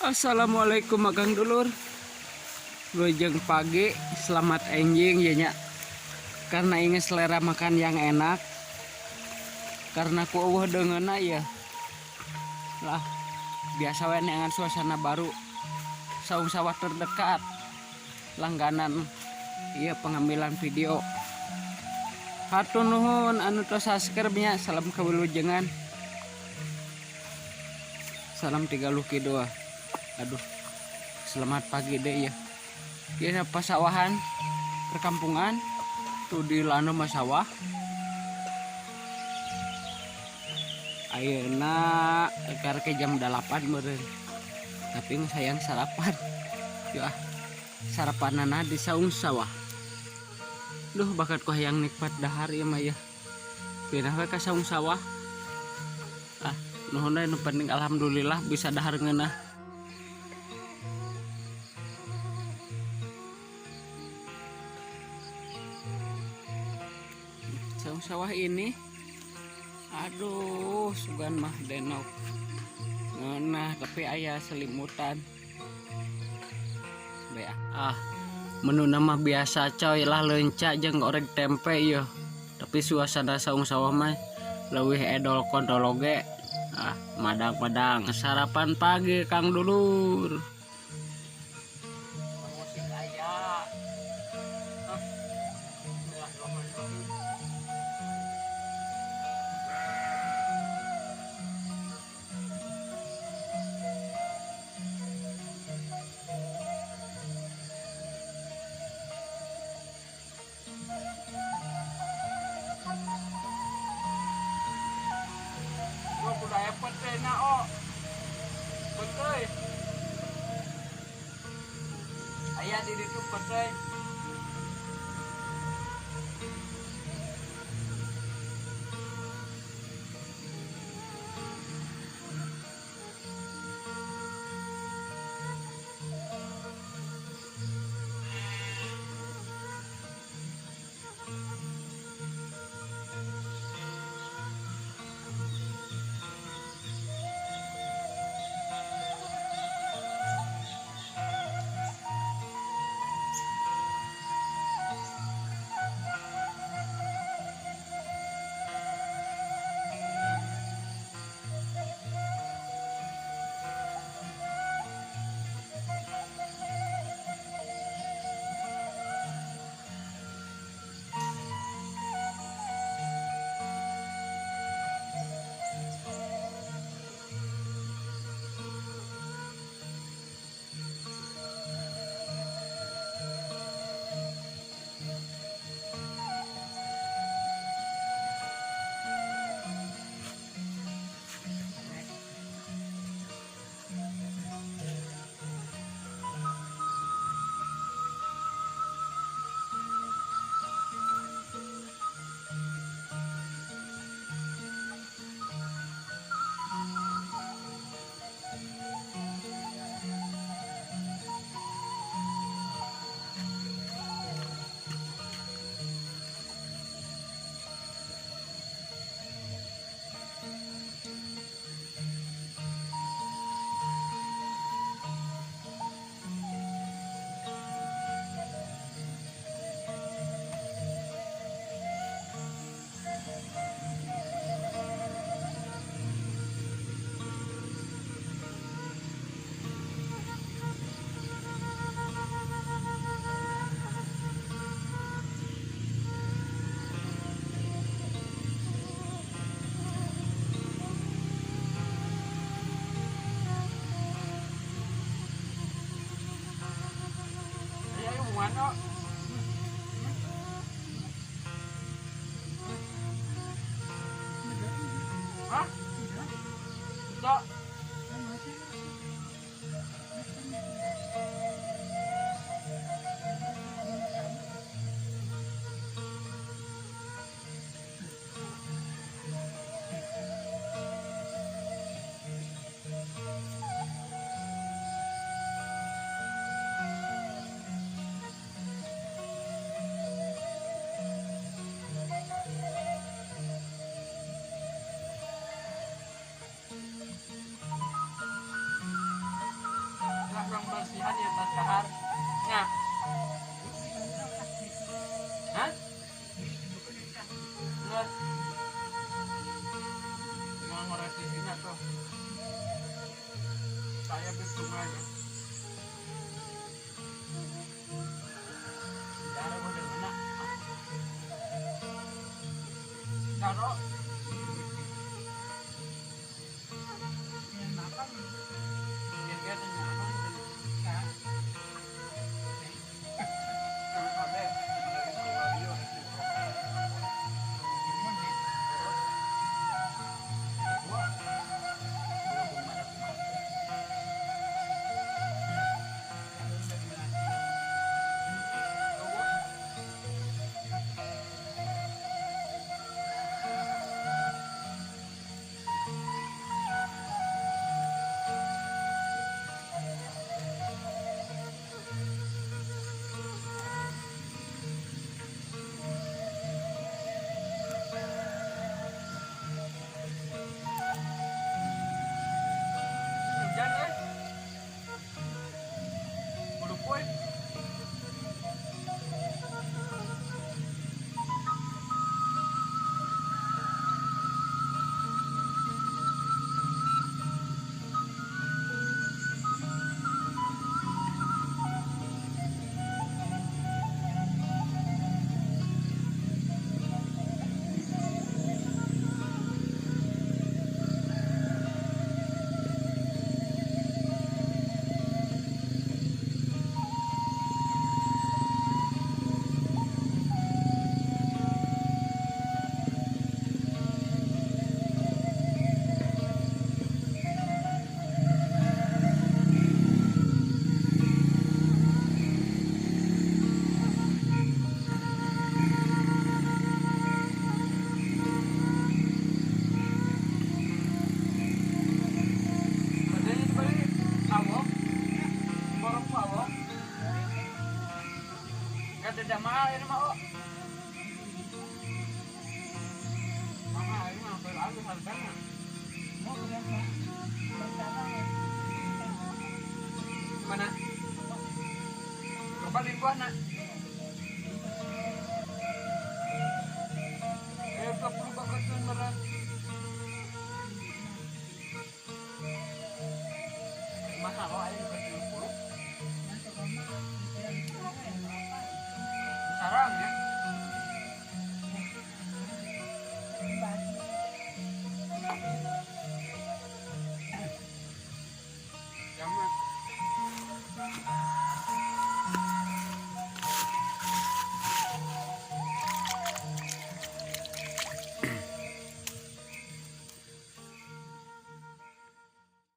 Assalamualaikum magang dulur. Lujeng pagi, selamat enjing ya nya. Karena ingin selera makan yang enak. Karena ku eueuh deungeunna ya. Lah, biasa we neangan suasana baru. Saung sawah terdekat. Langganan iya pengambilan video. Hatur nuhun anu tos subscribe nya. Salam kawilujengan. Salam 3 luki doa. Aduh, selamat pagi deh ya. Ini pasawahan perkampungan tuh di lano masawah. Ayeuna karek jam 8 meureun. Tapi sayang sarapan. Yuk sarapanana di saung sawah. Duh bakat ku hayang nikmat dahar ieu mah ya. Pindah we ka saung sawah. Nuhun nu penting alhamdulillah bisa dahar ngeunah. Saung sawah ini aduh sugan mah denok ngeunah tapi aya selimutan. Bea. Menu nama biasa coy lah leunca jeung oreg tempe ieu. Tapi suasana saung sawah mah leuwih edol kontologe. Madang-madang sarapan pagi Kang Dulur. Budaya petena oh petei aya di ditu petei mana hah? Tidak. Kahar. Nya. Hah? Enggak. Nggak ngerevisinya tuh. Saya bingung aja. Cara udah enak. Cara hujan ya. Udah poin. Ada mahal ini mah, mahal ini mah berlalu harganya. Mana? Coba lihat nak. Perlu bakatun merah. Mahal kok ini.